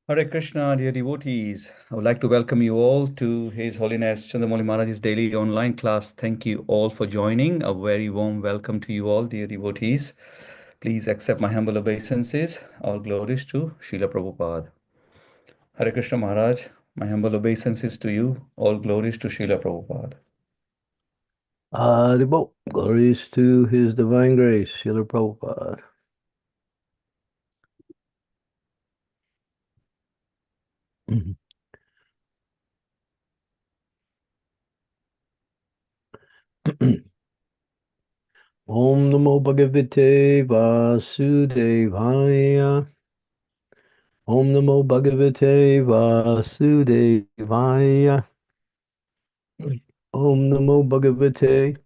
Hare Krishna, dear devotees. I would like to welcome you all to His Holiness Chandramauli Maharaj's daily online class. Thank you all for joining. A very warm welcome to you all, dear devotees. Please accept my humble obeisances. All glories to Srila Prabhupada. Hare Krishna Maharaj, my humble obeisances to you. All glories to Srila Prabhupada. Haribol. Glories to His Divine Grace, Srila Prabhupada. Om Namo Bhagavate Vasudevaya. Om Namo Bhagavate Vasudevaya. Om Namo Bhagavate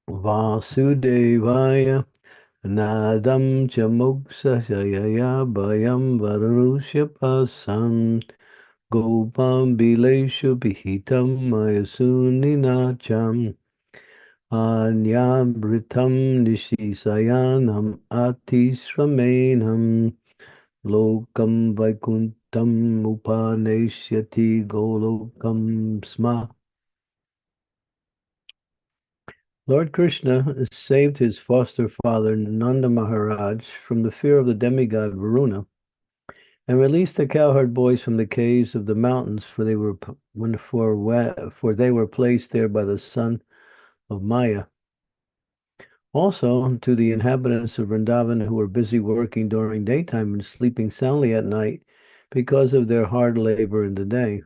Vasudevaya. Nadam Chamoksa Shayaya Bhayam Varushapasam. Gopam Bileshu Bihitam Mayasunina Anyamritam Nishisayanam Atisramenam Lokam Vaikuntam Upaneshyati Golokam Sma. Lord Krishna saved his foster father Nanda Maharaj from the fear of the demigod Varuna and released the cowherd boys from the caves of the mountains, for they were placed there by the son of Maya. Also, to the inhabitants of Vrindavan who were busy working during daytime and sleeping soundly at night because of their hard labor in the day,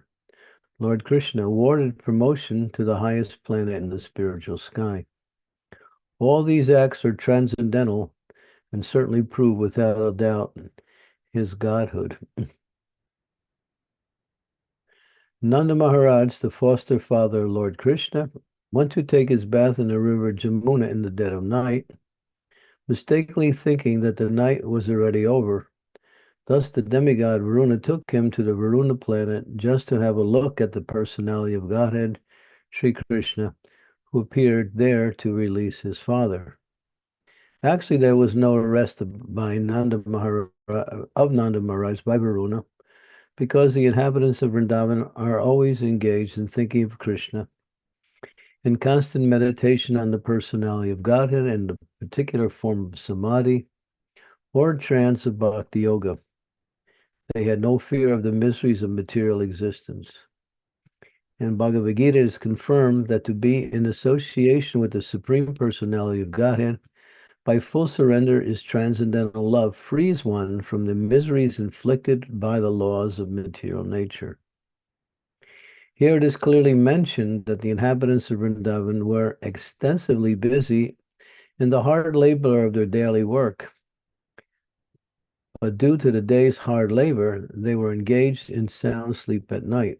Lord Krishna awarded promotion to the highest planet in the spiritual sky. All these acts are transcendental and certainly prove without a doubt his godhood. Nanda Maharaj, the foster father of Lord Krishna, went to take his bath in the river Jamuna in the dead of night, mistakenly thinking that the night was already over. Thus the demigod Varuna took him to the Varuna planet just to have a look at the personality of Godhead, Sri Krishna, who appeared there to release his father. Actually, there was no arrest by Nanda Maharaj by Varuna, because the inhabitants of Vrindavan are always engaged in thinking of Krishna, in constant meditation on the personality of Godhead and the particular form of samadhi or trance of bhakti yoga. They had no fear of the miseries of material existence. And Bhagavad Gita is confirmed that to be in association with the Supreme Personality of Godhead by full surrender is transcendental love, frees one from the miseries inflicted by the laws of material nature. Here it is clearly mentioned that the inhabitants of Vrindavan were extensively busy in the hard labor of their daily work. But due to the day's hard labor, they were engaged in sound sleep at night.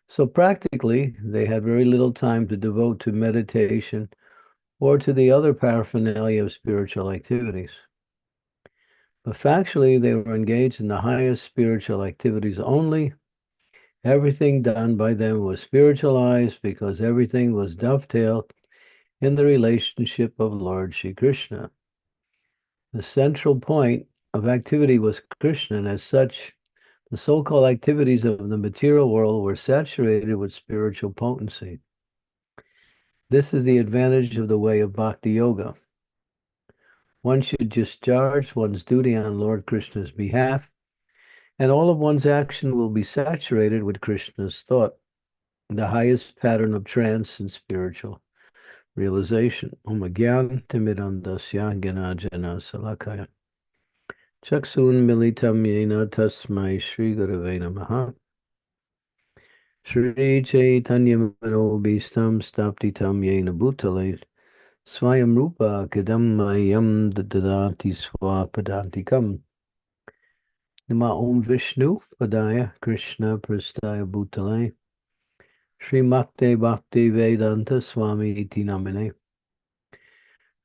So practically, they had very little time to devote to meditation or to the other paraphernalia of spiritual activities. But factually, they were engaged in the highest spiritual activities only. Everything done by them was spiritualized because everything was dovetailed in the relationship of Lord Shri Krishna. The central point of activity was Krishna, and as such, the so-called activities of the material world were saturated with spiritual potency. This is the advantage of the way of bhakti yoga. One should discharge one's duty on Lord Krishna's behalf, and all of one's action will be saturated with Krishna's thought, the highest pattern of trance and spiritual realization. Om Gyan Timidandasya Ganajana Salakaya Chaksun Militam Yena Tasmai Shri Gurave Namaha Shri Chaitanya Manobhistam Staptitam Yena Bhutale Swayam Rupa Kadam Mayam Dadati Swapadantikam Nama Om Vishnu Padaya Krishna Prastaya Bhutale Srimakte Bhakti Vedanta Swami Iti Namine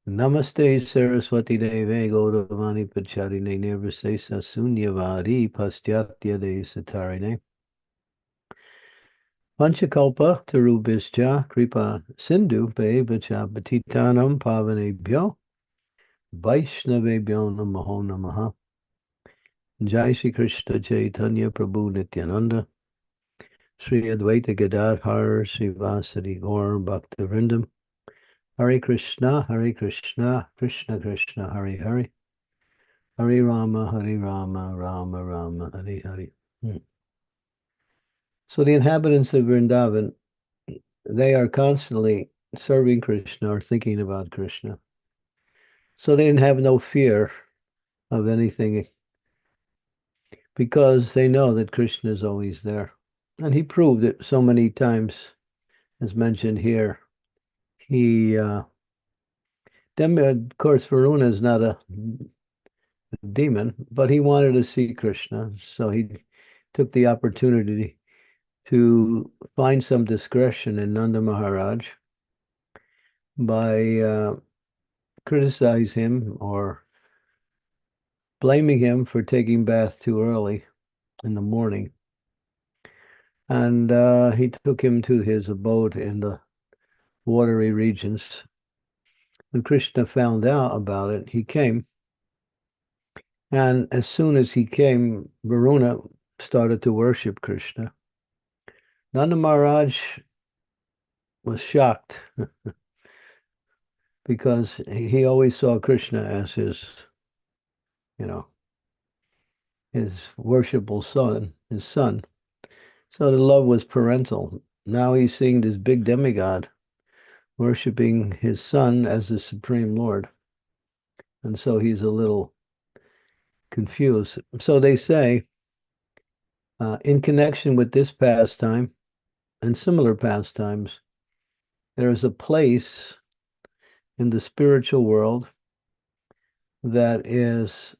Namaste Saraswati Deve Gauravani Pacharine Nirvisesa Sunyavari Pastyatya De Satarine Panchakalpa Tarubhischa Kripa Sindhu Bevacha Patitanam Pavanebhyo Vaishnavebhyo Namaho Namaha Jai Shri Krishna Chaitanya Prabhu Nityananda Sri Advaita Gadadhar Srivasadi Gaur Bhaktivinoda Hare Krishna Krishna Krishna Hare Hare Hare Rama Rama Rama Hare Hare. So the inhabitants of Vrindavan, they are constantly serving Krishna or thinking about Krishna. So they didn't have no fear of anything because they know that Krishna is always there. And he proved it so many times, as mentioned here. Of course, Varuna is not a demon, but he wanted to see Krishna. So he took the opportunity to find some discretion in Nanda Maharaj by criticizing him or blaming him for taking bath too early in the morning. And he took him to his abode in the watery regions. When Krishna found out about it, he came. And as soon as he came, Varuna started to worship Krishna. Nanda Maharaj was shocked because he always saw Krishna as his, you know, his worshipful son, his son. So the love was parental. Now he's seeing this big demigod worshiping his son as the Supreme Lord. And so he's a little confused. So they say, in connection with this pastime and similar pastimes, there is a place in the spiritual world that is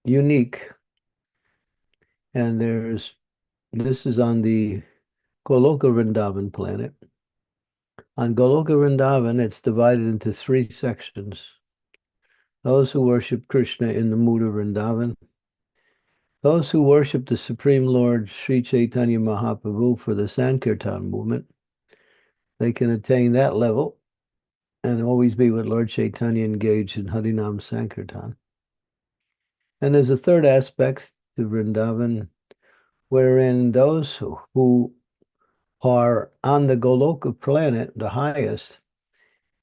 unique. And this is on the Goloka Vrindavan planet. On Goloka Vrindavan, it's divided into three sections. Those who worship Krishna in the mood of Vrindavan, those who worship the Supreme Lord Sri Chaitanya Mahaprabhu for the Sankirtan movement, they can attain that level and always be with Lord Chaitanya engaged in Harinam Sankirtan. And there's a third aspect to Vrindavan, wherein those who are on the Goloka planet, the highest,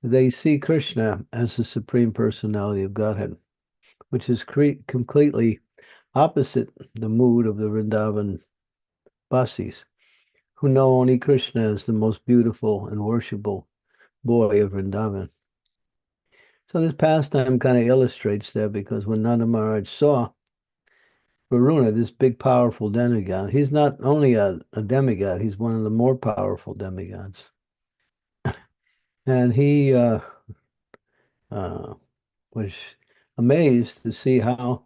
they see Krishna as the Supreme Personality of Godhead, which is completely opposite the mood of the Vrindavan Basis, who know only Krishna as the most beautiful and worshipful boy of Vrindavan. So this pastime kind of illustrates that, because when Nanda Maharaj saw Varuna, this big powerful demigod, he's not only a demigod, he's one of the more powerful demigods. And he was amazed to see how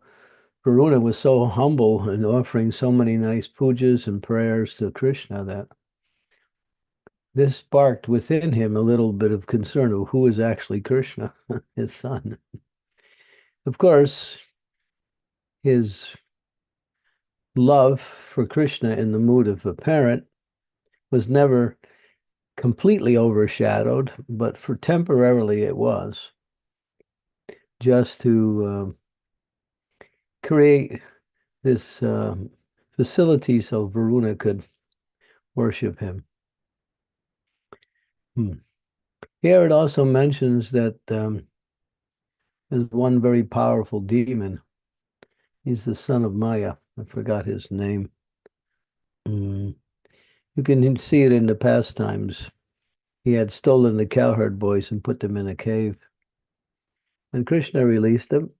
Varuna was so humble and offering so many nice pujas and prayers to Krishna that this sparked within him a little bit of concern of who is actually Krishna, his son. Of course, his love for Krishna in the mood of a parent was never completely overshadowed, but for temporarily it was, just to create this facility so Varuna could worship him. Here it also mentions that there's one very powerful demon. He's the son of Maya. I forgot his name. You can see it in the pastimes. He had stolen the cowherd boys and put them in a cave. And Krishna released them.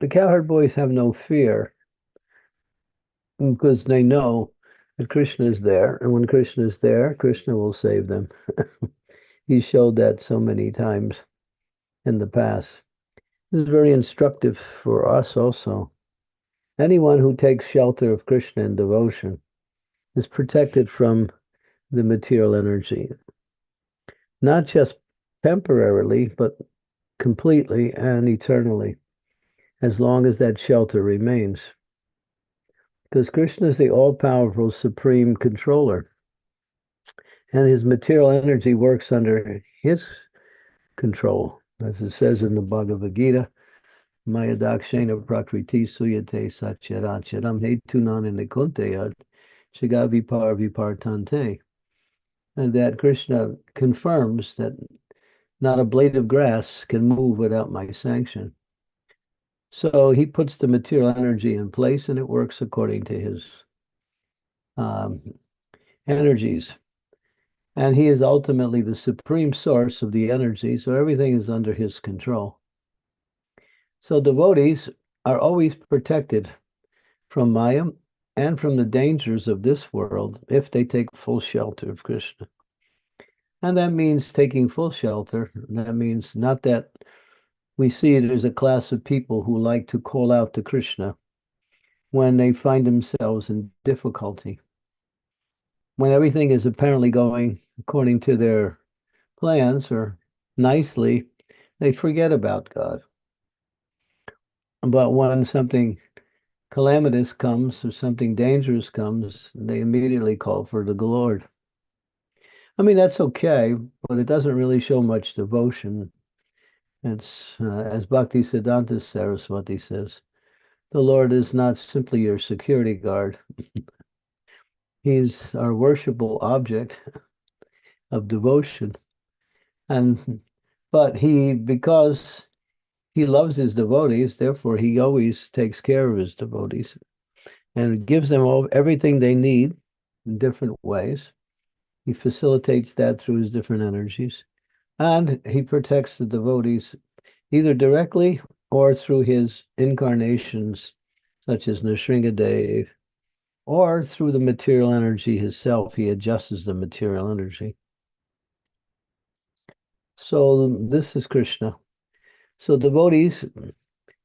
The cowherd boys have no fear because they know that Krishna is there. And when Krishna is there, Krishna will save them. He showed that so many times in the past. This is very instructive for us also. Anyone who takes shelter of Krishna in devotion is protected from the material energy, not just temporarily, but completely and eternally, as long as that shelter remains. Because Krishna is the all-powerful supreme controller, and his material energy works under his control, as it says in the Bhagavad Gita. Maya dakshena prakriti suyate satcharancharam hetunan nikuntayat shagavi parvipartante. And that Krishna confirms that not a blade of grass can move without my sanction. So he puts the material energy in place and it works according to his um, energies. And he is ultimately the supreme source of the energy, so everything is under his control. So devotees are always protected from Maya and from the dangers of this world if they take full shelter of Krishna. And that means taking full shelter. That means not that we see there's a class of people who like to call out to Krishna when they find themselves in difficulty. When everything is apparently going according to their plans or nicely, they forget about God. But when something calamitous comes or something dangerous comes, they immediately call for the Lord. I mean, that's okay, but it doesn't really show much devotion. It's, as Bhakti Siddhanta Saraswati says, the Lord is not simply your security guard. He's our worshipable object of devotion. And but because he loves his devotees, therefore he always takes care of his devotees and gives them everything they need in different ways. He facilitates that through his different energies. And he protects the devotees either directly or through his incarnations, such as Nrsingadev, or through the material energy himself. He adjusts the material energy. So this is Krishna. So devotees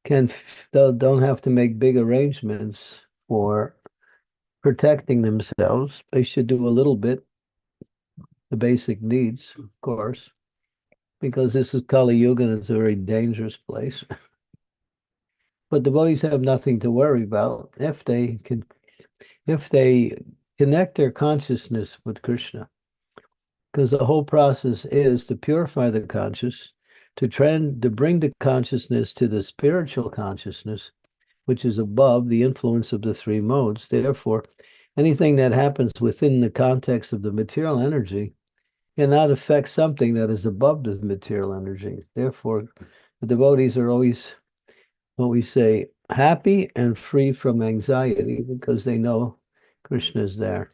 don't have to make big arrangements for protecting themselves. They should do a little bit, the basic needs, of course, because this is Kali Yuga and it's a very dangerous place. But devotees have nothing to worry about if they connect their consciousness with Krishna. Because the whole process is to purify the conscious, to bring the consciousness to the spiritual consciousness, which is above the influence of the three modes. Therefore, anything that happens within the context of the material energy cannot affect something that is above the material energy. Therefore, the devotees are always, what we say, happy and free from anxiety because they know Krishna is there.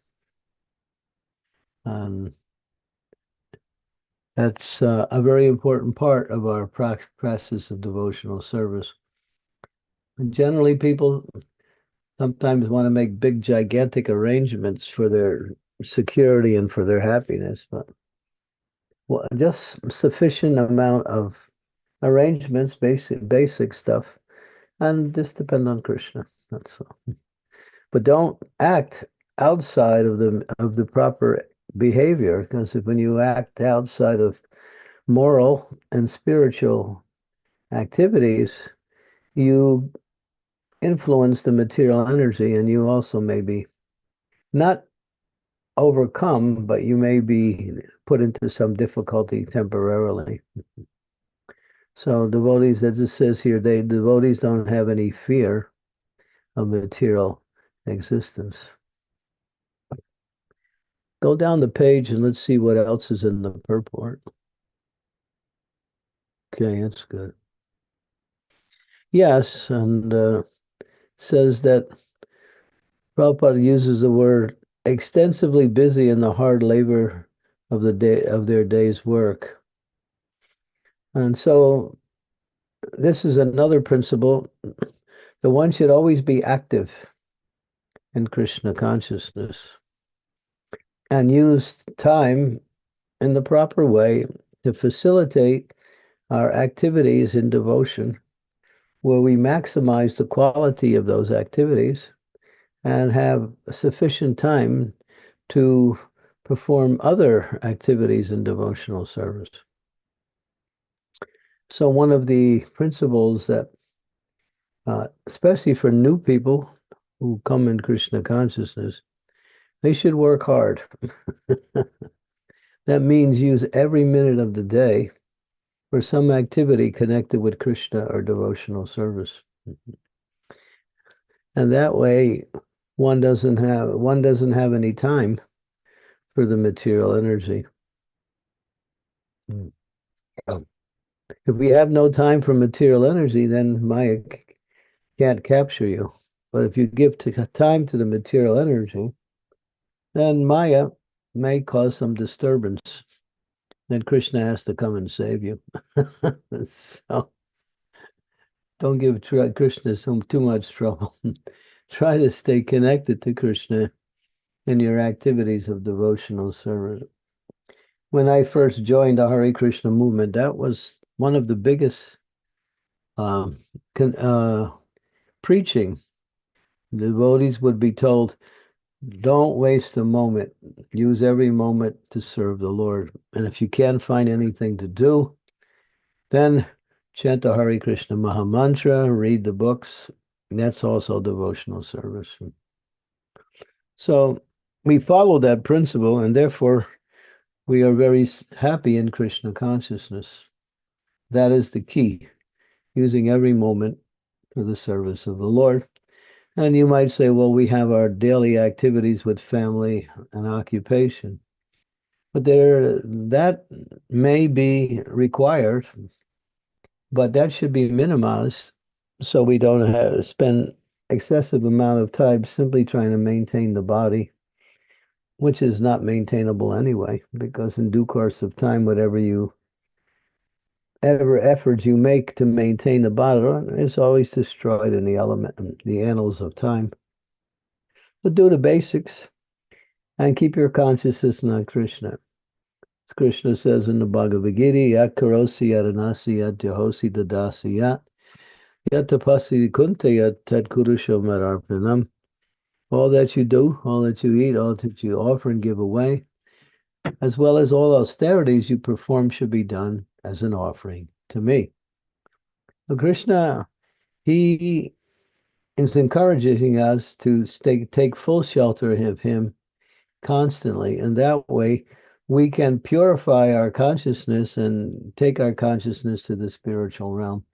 And that's a very important part of our practice of devotional service. And generally, people sometimes want to make big, gigantic arrangements for their security and for their happiness, but just sufficient amount of arrangements, basic stuff, and just depend on Krishna. That's all. But don't act outside of the proper behavior, because when you act outside of moral and spiritual activities, you influence the material energy, and you also may be not overcome, but you may be put into some difficulty temporarily. So devotees, as it says here, devotees don't have any fear of material existence. Go down the page and let's see what else is in the purport. Okay, that's good. Yes, and says that Prabhupada uses the word extensively busy in the hard labor of their day's work. And so this is another principle that one should always be active in Krishna consciousness and use time in the proper way to facilitate our activities in devotion, where we maximize the quality of those activities and have sufficient time to perform other activities in devotional service. So one of the principles that, especially for new people who come in Krishna consciousness, they should work hard. That means use every minute of the day or some activity connected with Krishna or devotional service. And that way one doesn't have any time for the material energy. Mm. If we have no time for material energy, then Maya can't capture you. But if you give time to the material energy, then Maya may cause some disturbance. Then Krishna has to come and save you. So don't give Krishna too much trouble. Try to stay connected to Krishna in your activities of devotional service. When I first joined the Hare Krishna movement, that was one of the biggest um, preaching. The devotees would be told, don't waste a moment. Use every moment to serve the Lord. And if you can't find anything to do, then chant the Hare Krishna Maha Mantra, read the books. That's also devotional service. So we follow that principle, and therefore we are very happy in Krishna consciousness. That is the key, using every moment for the service of the Lord. And you might say, well, we have our daily activities with family and occupation. But that may be required, but that should be minimized so we don't spend excessive amount of time simply trying to maintain the body, which is not maintainable anyway, because in due course of time, whatever effort you make to maintain the body is always destroyed in the annals of time. But do the basics and keep your consciousness on Krishna. As Krishna says in the Bhagavad Gita, Yat karosi yadanasi yat jahosi dadasi yat tapasi kunte yat tat kurusho mararpanam. All that you do, all that you eat, all that you offer and give away, as well as all austerities you perform should be done as an offering to me. So Krishna, he is encouraging us to take full shelter of him constantly. And that way we can purify our consciousness and take our consciousness to the spiritual realm.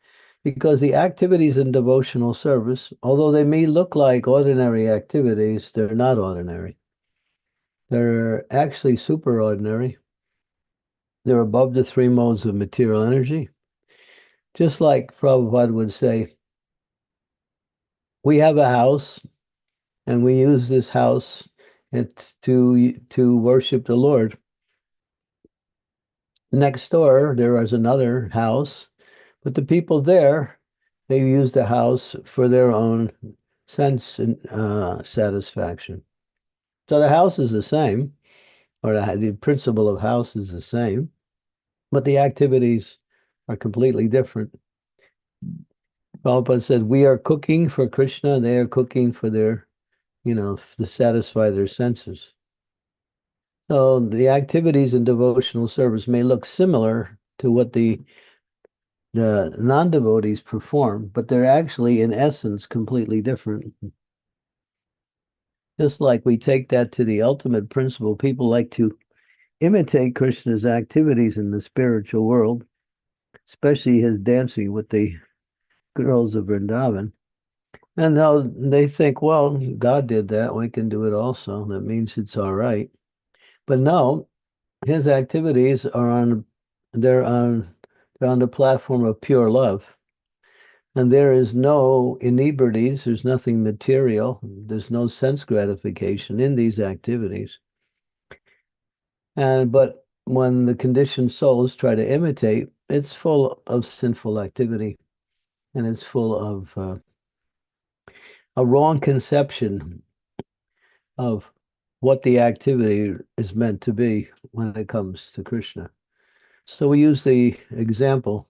Because the activities in devotional service, although they may look like ordinary activities, they're not ordinary. They're actually superordinary. They're above the three modes of material energy. Just like Prabhupada would say, we have a house and we use this house to worship the Lord. Next door, there is another house, but the people there, they use the house for their own sense and satisfaction. So the house is the same, or the principle of house is the same, but the activities are completely different. Prabhupada said, we are cooking for Krishna, they are cooking for to satisfy their senses. So the activities in devotional service may look similar to what the non-devotees perform, but they're actually, in essence, completely different. Just like we take that to the ultimate principle, people like to imitate Krishna's activities in the spiritual world, especially his dancing with the girls of Vrindavan. And now they think, well, God did that, we can do it also. That means it's all right. But no, his activities they're on they're on the platform of pure love. And there is no inebrities, there's nothing material, there's no sense gratification in these activities. But when the conditioned souls try to imitate, it's full of sinful activity, and it's full of a wrong conception of what the activity is meant to be when it comes to Krishna. So we use the example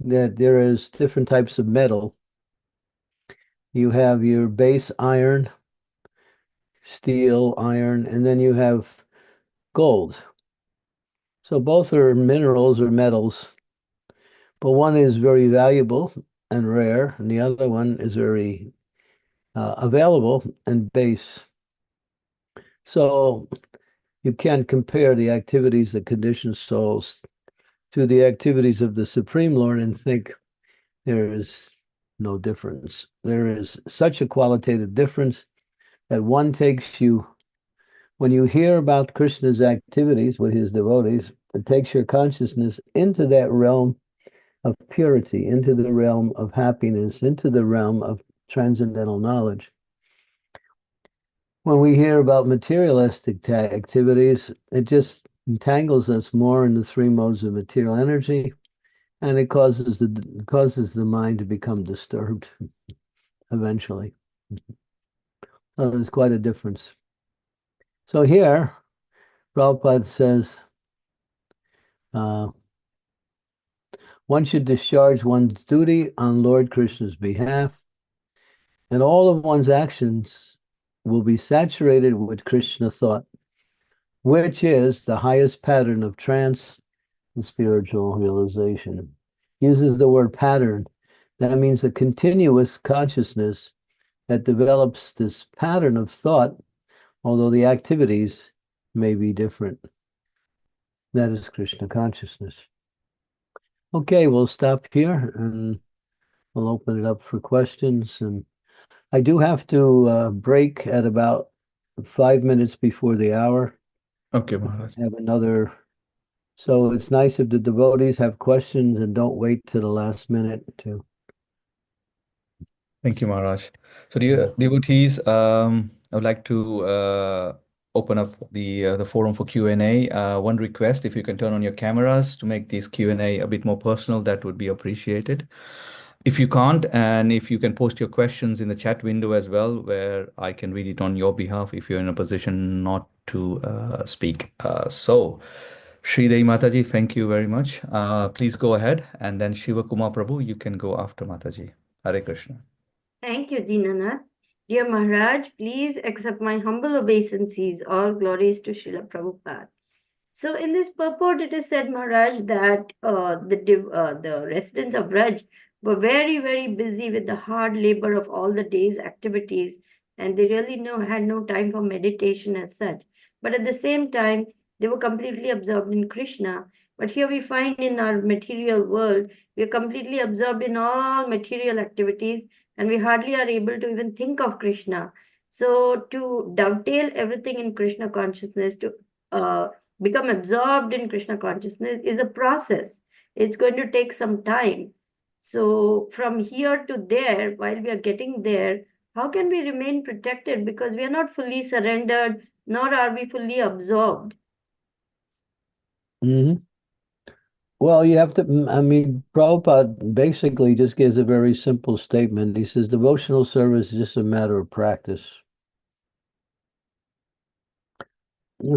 that there is different types of metal. You have your base iron, steel, iron, and then you have gold. So both are minerals or metals, but one is very valuable and rare, and the other one is very available and base. So you can't compare the activities that conditioned souls to the activities of the Supreme Lord and think there is no difference. There is such a qualitative difference that one takes you, when you hear about Krishna's activities with his devotees, it takes your consciousness into that realm of purity, into the realm of happiness, into the realm of transcendental knowledge. When we hear about materialistic activities, it just entangles us more in the three modes of material energy, and it causes the mind to become disturbed eventually. So there's quite a difference. So here, Prabhupada says, one should discharge one's duty on Lord Krishna's behalf, and all of one's actions will be saturated with Krishna thought, which is the highest pattern of trance and spiritual realization. He uses the word pattern. That means a continuous consciousness that develops this pattern of thought, although the activities may be different. That is Krishna consciousness. Okay, we'll stop here and we'll open it up for questions. And I do have to break at about 5 minutes before the hour. Okay, Maharaj. I have another. So it's nice if the devotees have questions and don't wait to the last minute to. Thank you, Maharaj. So, dear devotees, I would like to open up the forum for Q&A. One request, if you can turn on your cameras to make this Q&A a bit more personal, that would be appreciated. If you can't, and if you can post your questions in the chat window as well, where I can read it on your behalf if you're in a position not to speak. So, Shri Mataji, thank you very much. Please go ahead, and then Shiva Kumar Prabhu, you can go after Mataji. Hare Krishna. Thank you, Dinanath. Dear Maharaj, please accept my humble obeisances. All glories to Srila Prabhupada. So, in this purport, it is said, Maharaj, that the residents of Braj were very, very busy with the hard labor of all the day's activities, and they really had no time for meditation as such. But at the same time, they were completely absorbed in Krishna. But here we find in our material world, we are completely absorbed in all material activities, and we hardly are able to even think of Krishna. So, to dovetail everything in Krishna consciousness, to become absorbed in Krishna consciousness is a process. It's going to take some time. So, from here to there, while we are getting there, how can we remain protected? Because we are not fully surrendered, nor are we fully absorbed. Mm-hmm. Well, you have to, I mean, Prabhupada basically just gives a very simple statement. He says devotional service is just a matter of practice.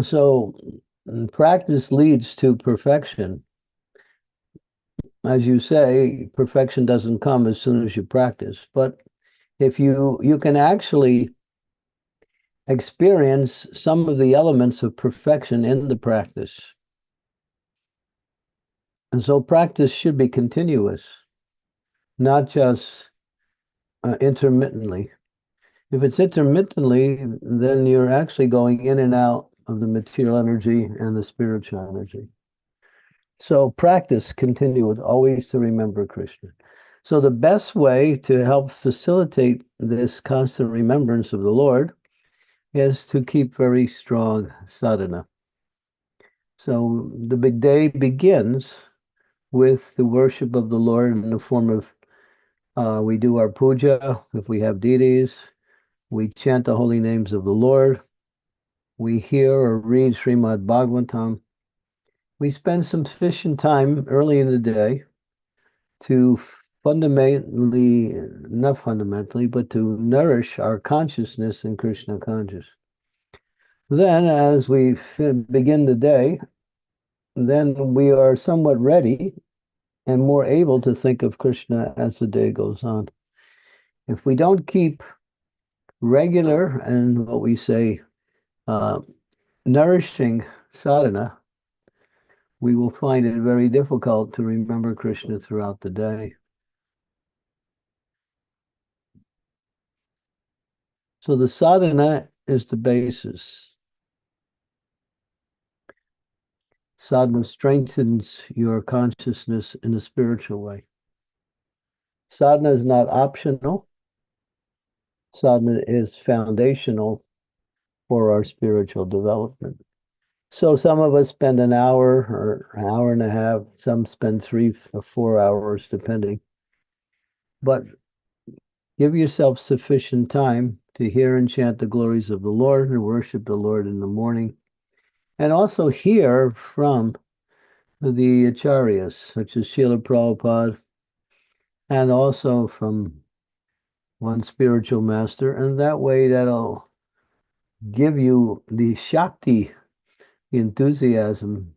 So practice leads to perfection. As you say, perfection doesn't come as soon as you practice. But if you can actually experience some of the elements of perfection in the practice. And so practice should be continuous, not just intermittently. If it's intermittently, then you're actually going in and out of the material energy and the spiritual energy. So practice continuous, always to remember Krishna. So the best way to help facilitate this constant remembrance of the Lord is to keep very strong sadhana. So the big day begins with the worship of the Lord in the form of we do our puja if we have deities. We chant the holy names of the Lord. We hear or read Srimad Bhagavatam. We spend some sufficient time early in the day to not fundamentally, but to nourish our consciousness in Krishna consciousness. Then, as we begin the day, then we are somewhat ready and more able to think of Krishna as the day goes on. If we don't keep regular and what we say nourishing sadhana, we will find it very difficult to remember Krishna throughout the day. So the sadhana is the basis. Sadhana strengthens your consciousness in a spiritual way. Sadhana is not optional. Sadhana is foundational for our spiritual development. So some of us spend an hour or an hour and a half, some spend 3 or 4 hours, depending. But give yourself sufficient time to hear and chant the glories of the Lord and worship the Lord in the morning. And also hear from the acharyas, such as Srila Prabhupada, and also from one spiritual master. And that way that'll give you the Shakti, enthusiasm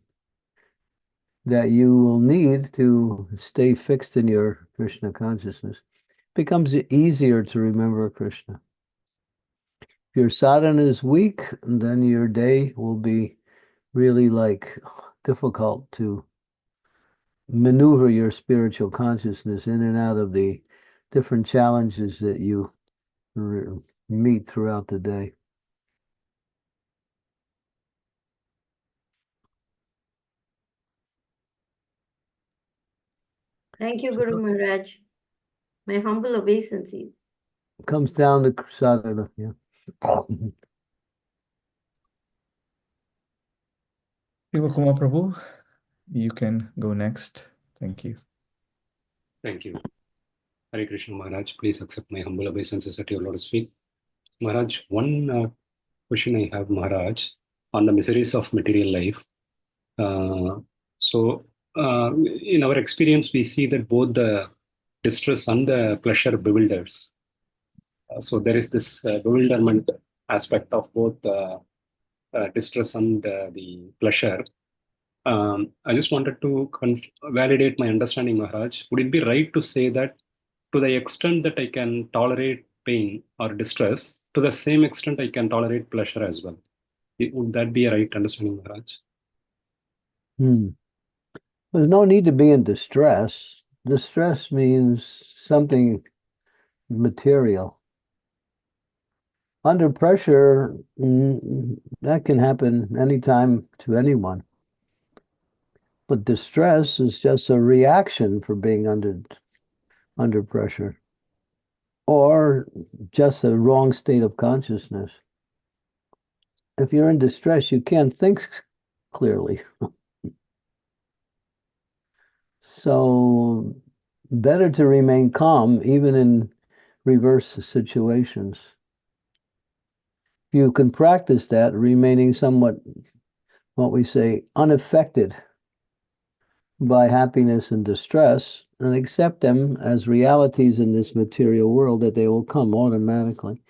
that you will need to stay fixed in your Krishna consciousness. It becomes easier to remember Krishna. If your sadhana is weak, then your day will be really difficult to maneuver your spiritual consciousness in and out of the different challenges that you meet throughout the day. Thank you, Guru Maharaj. My humble obeisances. Comes down to sadhana. Yeah. Shiva Kumar Prabhu, you can go next. Thank you. Thank you. Hare Krishna Maharaj, please accept my humble obeisances at your lotus feet. Maharaj, one question I have, Maharaj, on the miseries of material life. In our experience, we see that both the distress and the pleasure bewilders. So there is this bewilderment aspect of both distress and the pleasure. I just wanted to validate my understanding, Maharaj. Would it be right to say that to the extent that I can tolerate pain or distress, to the same extent I can tolerate pleasure as well? Would that be a right understanding, Maharaj? There's no need to be in distress. Distress means something material. Under pressure, that can happen anytime to anyone. But distress is just a reaction for being under pressure, or just a wrong state of consciousness. If you're in distress, you can't think clearly. So better to remain calm even in reverse situations. You can practice that, remaining somewhat, what we say, unaffected by happiness and distress, and accept them as realities in this material world, that they will come automatically,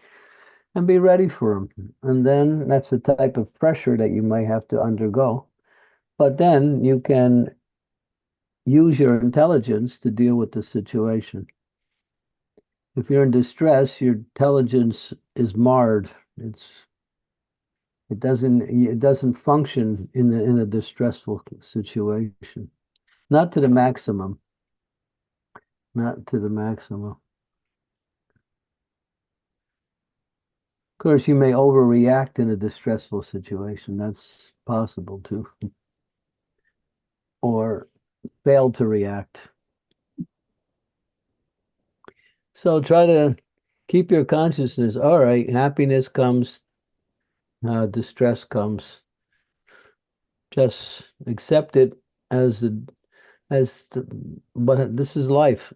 and be ready for them. And then that's the type of pressure that you might have to undergo. But then you can use your intelligence to deal with the situation. If you're in distress, your intelligence is marred. It doesn't function in a distressful situation. Not to the maximum. Not to the maximum. Of course, you may overreact in a distressful situation. That's possible too. Or fail to react. So try to keep your consciousness. All right, happiness comes, distress comes. Just accept it but this is life.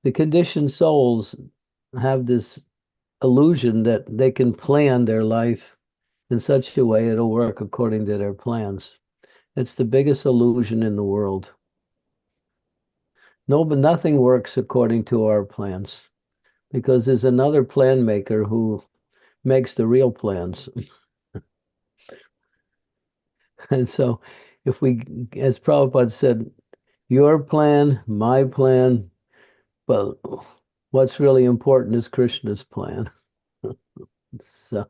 The conditioned souls have this illusion that they can plan their life in such a way it'll work according to their plans. It's the biggest illusion in the world. No, but nothing works according to our plans, because there's another plan maker who makes the real plans. And so if we, as Prabhupada said, your plan, my plan, but what's really important is Krishna's plan. So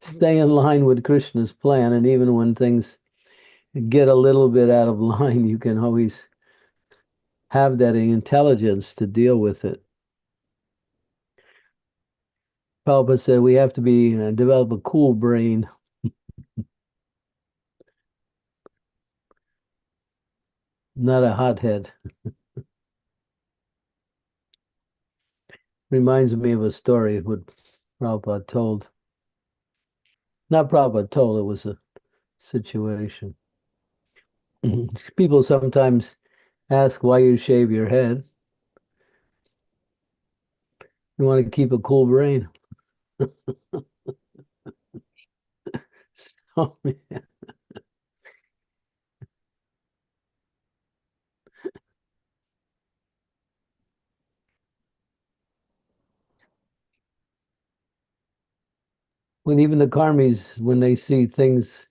stay in line with Krishna's plan, and even when things get a little bit out of line, you can always have that intelligence to deal with it. Prabhupada said we have to develop a cool brain. Not a hothead. Reminds me of a story what Prabhupada told. Not Prabhupada told, it was a situation. People sometimes ask why you shave your head. You want to keep a cool brain. So, when even the karmis, when they see things,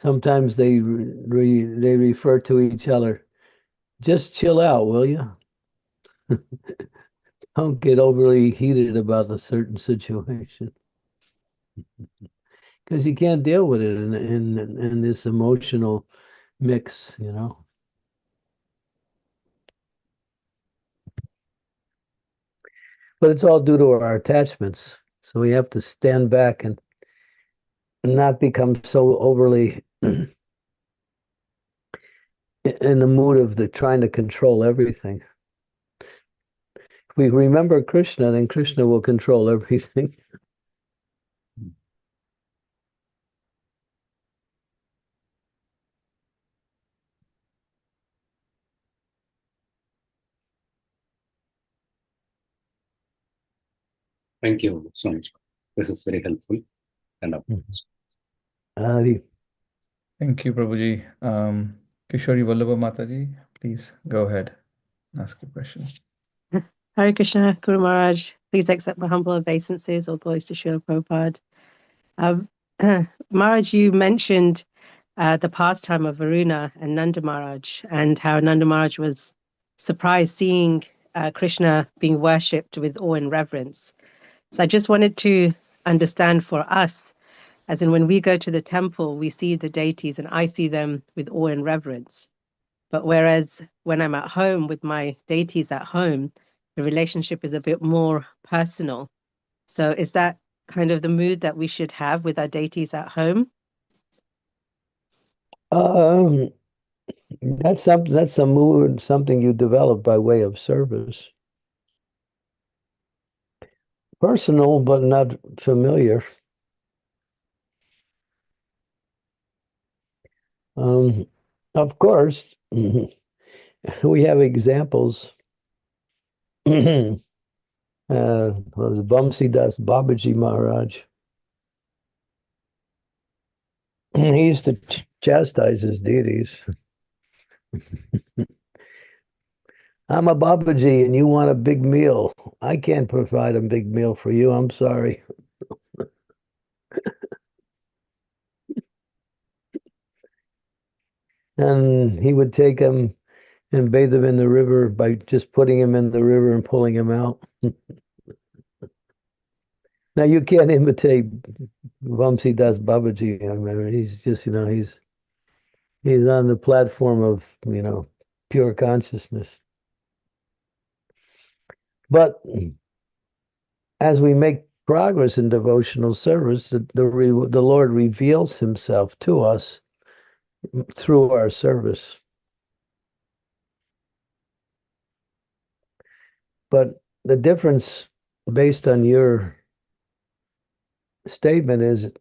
sometimes they refer to each other. Just chill out, will you? Don't get overly heated about a certain situation because you can't deal with it in this emotional mix, you know. But it's all due to our attachments. So we have to stand back and not become so overly in the mood of trying to control everything. If we remember Krishna, then Krishna will control everything. Thank you so much. This is very helpful. And Adi. Thank you, Prabhuji. Kishori Vallabha Mataji, please go ahead and ask your question. Hare Krishna, Guru Maharaj, please accept my humble obeisances, all glories to Srila Prabhupada. Maharaj, you mentioned the pastime of Varuna and Nanda Maharaj, and how Nanda Maharaj was surprised seeing Krishna being worshipped with awe and reverence. So I just wanted to understand for us, as in when we go to the temple, we see the deities and I see them with awe and reverence. But whereas when I'm at home with my deities at home, the relationship is a bit more personal. So is that kind of the mood that we should have with our deities at home? That's a mood, something you develop by way of service. Personal, but not familiar. Of course, we have examples. Was Bamsi Das Babaji Maharaj. He used to chastise his deities. I'm a Babaji and you want a big meal. I can't provide a big meal for you. I'm sorry. And he would take him and bathe him in the river by just putting him in the river and pulling him out. Now you can't imitate Vamsi Das Babaji. I mean, he's just, he's on the platform of, pure consciousness. But as we make progress in devotional service, the Lord reveals himself to us through our service. But the difference based on your statement is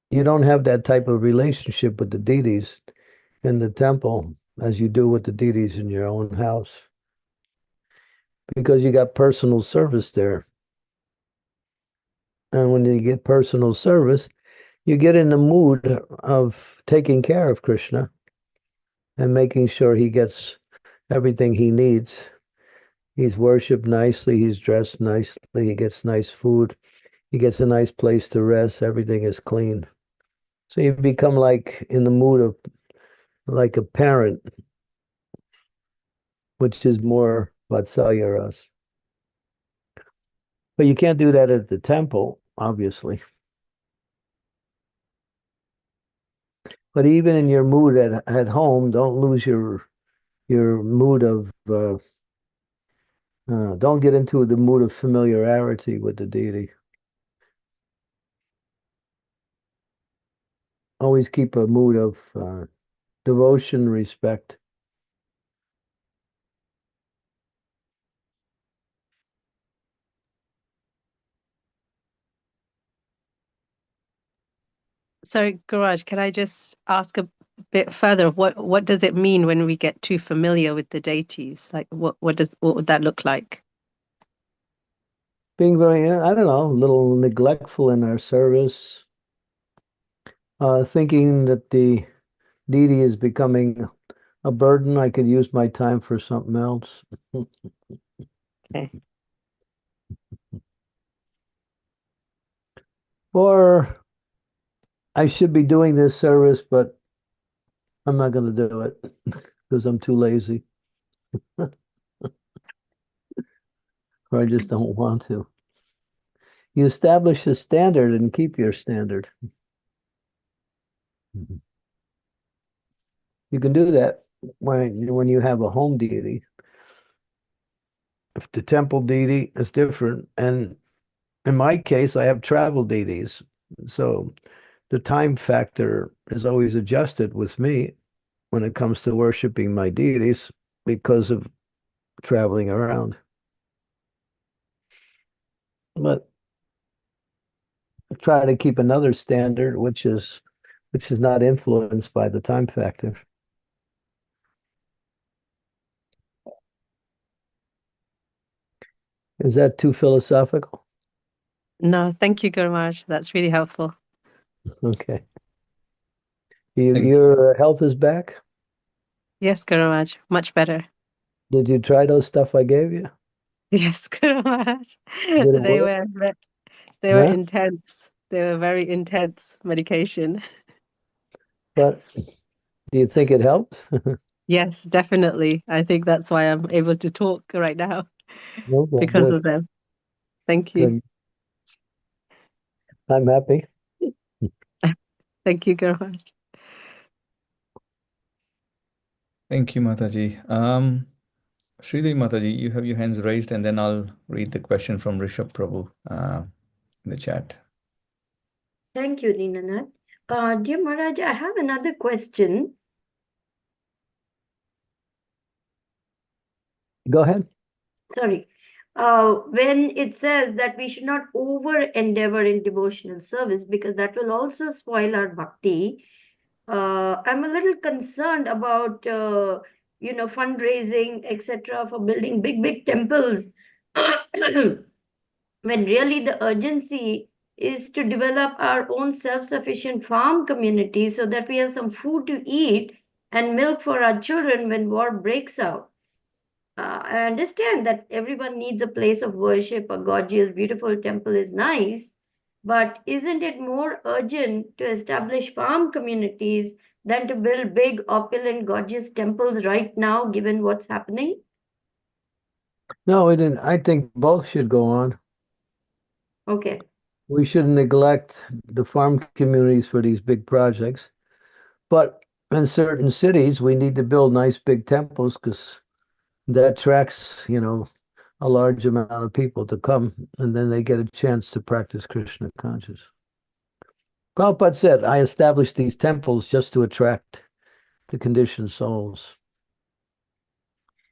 you don't have that type of relationship with the deities in the temple as you do with the deities in your own house, because you got personal service there. And when you get personal service, you get in the mood of taking care of Krishna and making sure he gets everything he needs. He's worshipped nicely, he's dressed nicely, he gets nice food, he gets a nice place to rest, everything is clean. So you become like in the mood of like a parent, which is more Vatsalya. But you can't do that at the temple, obviously. But even in your mood at home, don't lose your mood of don't get into the mood of familiarity with the deity. always keep a mood of devotion, respect. Sorry, Garaj, can I just ask a bit further? What does it mean when we get too familiar with the deities? Like what would that look like? Being very, I don't know, a little neglectful in our service, thinking that the deity is becoming a burden. I could use my time for something else. Okay. Or I should be doing this service, but I'm not going to do it because I'm too lazy or I just don't want to. You establish a standard and keep your standard. You can do that when you have a home deity. If the temple deity is different, and in my case, I have travel deities, so the time factor is always adjusted with me when it comes to worshiping my deities because of traveling around. But I try to keep another standard, which is not influenced by the time factor. Is that too philosophical? No, thank you, Garaj. That's really helpful. Okay. Thank- Your health is back? Yes, Garaj, much better. Did you try those stuff I gave you? Yes, Garaj. Did it They work? they were Huh? intense. They were very intense medication. But do you think it helped? Yes, definitely. I think that's why I'm able to talk right now Okay, because good, of them. Thank you. good. I'm happy. Thank you, Garaj. Thank you, Mataji. Sridevi Mataji, you have your hands raised, and then I'll read the question from Rishabh Prabhu in the chat. Thank you, Dinanath. Dear Maharaj, I have another question. Go ahead. Sorry. When it says that we should not over endeavor in devotional service because that will also spoil our bhakti, I'm a little concerned about fundraising, etc., for building big temples. When really the urgency is to develop our own self-sufficient farm community so that we have some food to eat and milk for our children when war breaks out. I understand that everyone needs a place of worship. A gorgeous, beautiful temple is nice, but isn't it more urgent to establish farm communities than to build big, opulent, gorgeous temples right now, given what's happening? No, we didn't. I think both should go on. Okay. We shouldn't neglect the farm communities for these big projects. But in certain cities, we need to build nice big temples because that attracts, a large amount of people to come, and then they get a chance to practice Krishna consciousness. Prabhupada said, I established these temples just to attract the conditioned souls.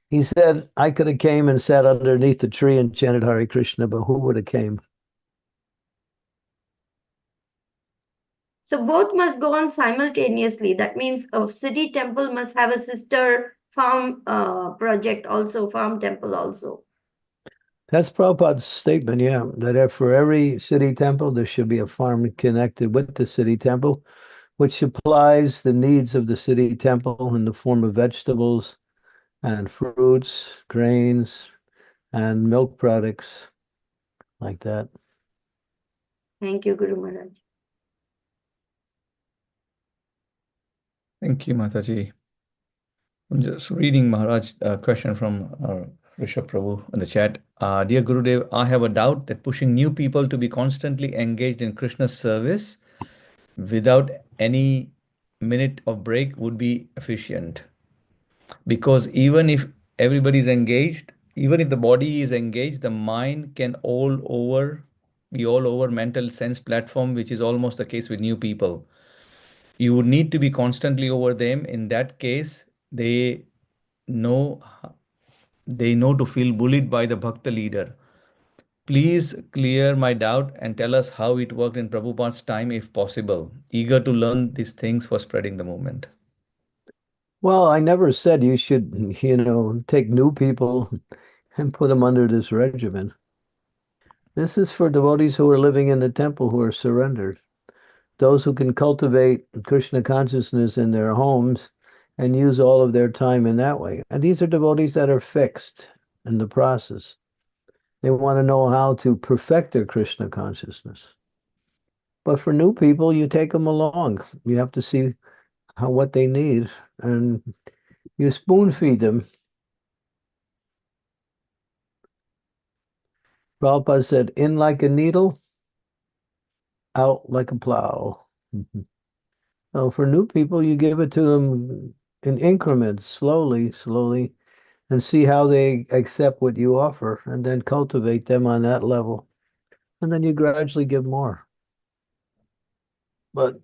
He said, I could have came and sat underneath the tree and chanted Hare Krishna, but who would have came? So both must go on simultaneously. That means a city temple must have a sister farm project also, farm temple also. That's Prabhupada's statement, yeah, that for every city temple, there should be a farm connected with the city temple, which supplies the needs of the city temple in the form of vegetables and fruits, grains, and milk products like that. Thank you, Guru Maharaj. Thank you, Mataji. I'm just reading Maharaj question from Rishabh Prabhu in the chat. Dear Gurudev, I have a doubt that pushing new people to be constantly engaged in Krishna's service without any minute of break would be efficient. Because even if everybody is engaged, even if the body is engaged, the mind can be all over mental sense platform, which is almost the case with new people. You would need to be constantly over them. In that case, know they know to feel bullied by the Bhakta leader. Please clear my doubt and tell us how it worked in Prabhupada's time if possible. Eager to learn these things for spreading the movement. Well, I never said you should, take new people and put them under this regimen. This is for devotees who are living in the temple who are surrendered. Those who can cultivate Krishna consciousness in their homes and use all of their time in that way. And these are devotees that are fixed in the process. They want to know how to perfect their Krishna consciousness. But for new people, you take them along. You have to see what they need, and you spoon feed them. Prabhupada said, in like a needle, out like a plow. So for new people, you give it to them in increments, slowly, and see how they accept what you offer, and then cultivate them on that level. And then you gradually give more. But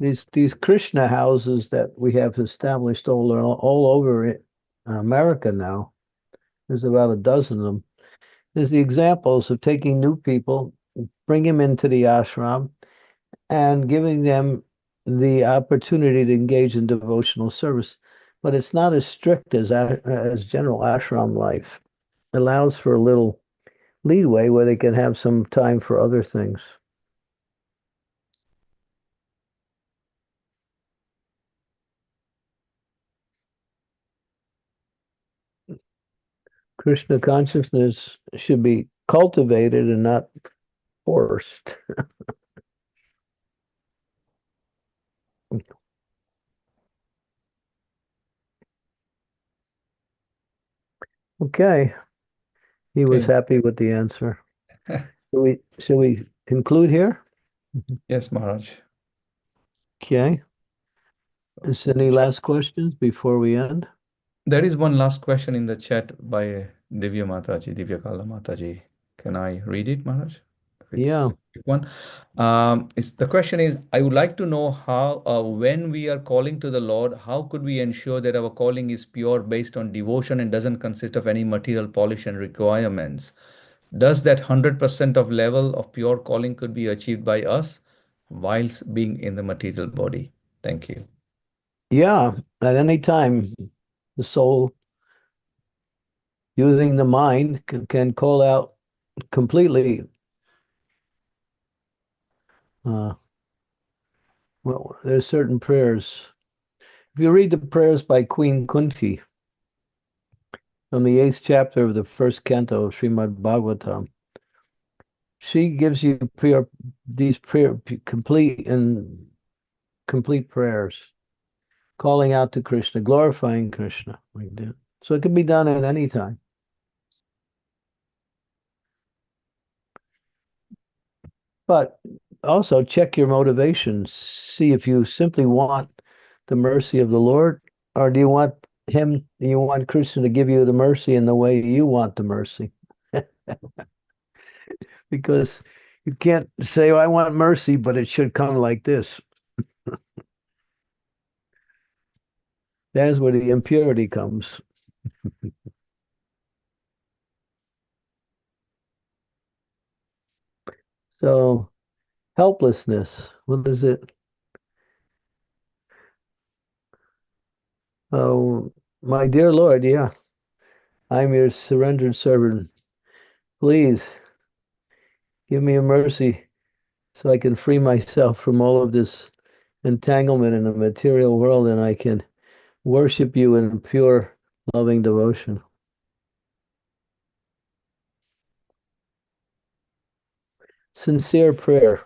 these Krishna houses that we have established all over America now, there's about a dozen of them. There's the examples of taking new people, bring them into the ashram, and giving them the opportunity to engage in devotional service. But it's not as strict as general ashram life. It allows for a little leeway where they can have some time for other things. Krishna consciousness should be cultivated and not forced. Okay. He was Okay. happy with the answer. Should we conclude here? Yes, Maharaj. Okay. Is there any last questions before we end? There is one last question in the chat by Divya Mataji, Divya Kala Mataji. Can I read it, Maharaj? If Yeah. it's a quick one. The question is, I would like to know how, when we are calling to the Lord, how could we ensure that our calling is pure based on devotion and doesn't consist of any material polish and requirements? Does that 100% of level of pure calling could be achieved by us whilst being in the material body? Thank you. Yeah. At any time, the soul using the mind can call out completely. Well, there's certain prayers. If you read the prayers by Queen Kunti from the 8th chapter of the first canto of Srimad Bhagavatam, she gives you complete prayers, calling out to Krishna, glorifying Krishna like that. So it can be done at any time. But also check your motivations. See if you simply want the mercy of the Lord, or do you want Krishna to give you the mercy in the way you want the mercy? Because you can't say, I want mercy, but it should come like this. That's where the impurity comes. So, helplessness, what is it? Oh, my dear Lord, yeah, I'm your surrendered servant. Please give me a mercy so I can free myself from all of this entanglement in the material world and I can worship you in pure, loving devotion. Sincere prayer.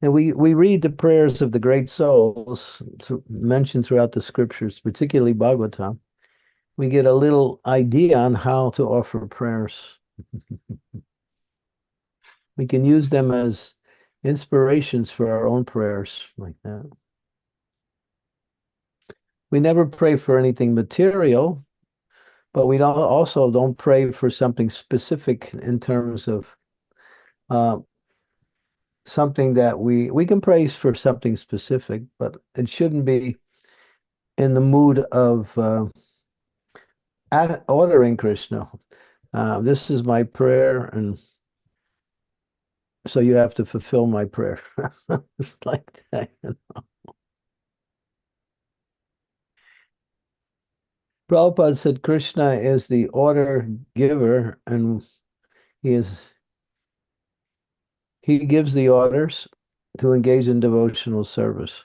And we read the prayers of the great souls mentioned throughout the scriptures, particularly Bhagavatam. We get a little idea on how to offer prayers. We can use them as inspirations for our own prayers like that. We never pray for anything material, but we also don't pray for something specific in terms of something that we can praise for something specific, but it shouldn't be in the mood of ordering Krishna. This is my prayer, and so you have to fulfill my prayer. It's like that. Prabhupada said Krishna is the order giver, and he gives the orders to engage in devotional service.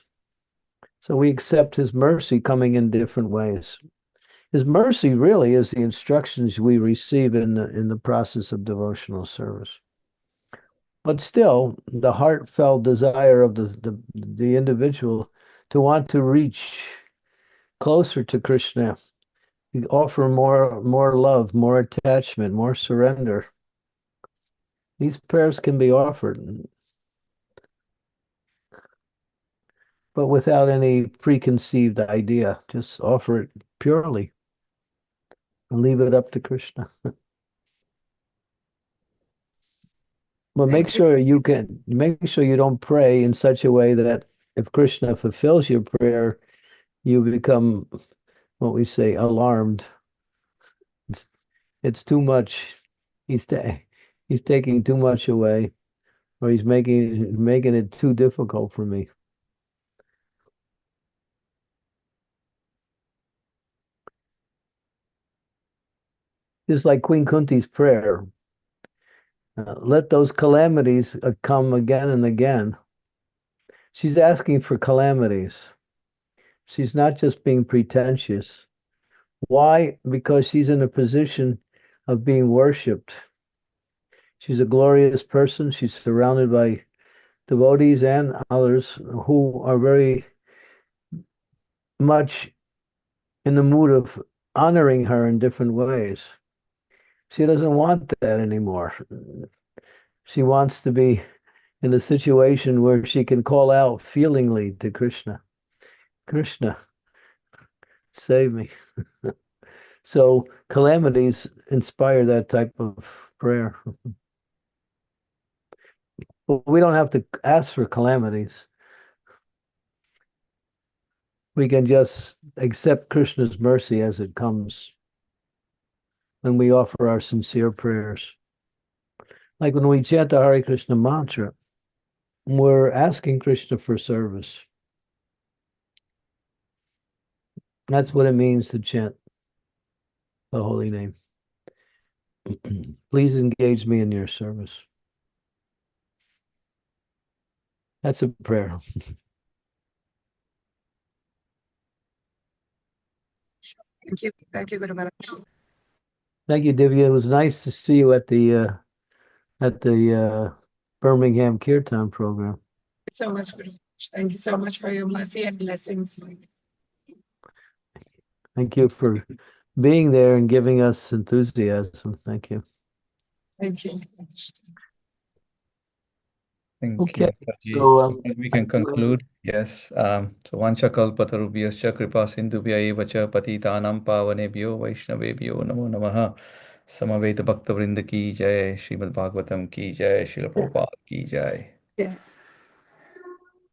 So we accept his mercy coming in different ways. His mercy really is the instructions we receive in the process of devotional service. But still, the heartfelt desire of the individual to want to reach closer to Krishna, offer more love, more attachment, more surrender. These prayers can be offered, but without any preconceived idea. Just offer it purely and leave it up to Krishna. But make sure you don't pray in such a way that if Krishna fulfills your prayer, you become what we say alarmed. It's too much. He's taking too much away, or he's making it too difficult for me. Just like Queen Kunti's prayer. Let those calamities come again and again. She's asking for calamities. She's not just being pretentious. Why? Because she's in a position of being worshipped. She's a glorious person. She's surrounded by devotees and others who are very much in the mood of honoring her in different ways. She doesn't want that anymore. She wants to be in a situation where she can call out feelingly to Krishna, Krishna, save me. So calamities inspire that type of prayer. But we don't have to ask for calamities. We can just accept Krishna's mercy as it comes when we offer our sincere prayers. Like when we chant the Hare Krishna mantra, we're asking Krishna for service. That's what it means to chant the holy name. Please engage me in your service. That's a prayer. Thank you, Guru Maharaj. Thank you, Divya. It was nice to see you at the Birmingham Kirtan program. So much, Guru. Thank you so much for your mercy and blessings. Thank you for being there and giving us enthusiasm. Thank you. Thank you. Thank Okay, you. so We can conclude. Yes. So Vancha kalpatarubhyascha kripa sindhubhya eva cha patitanam pavanebhyo vaishnavebhyo namo namaha. Samaveta Bhakta Vrinda ki jai, Srimad Bhagavatam ki jai, Srila Prabhupada ki jai. Yeah.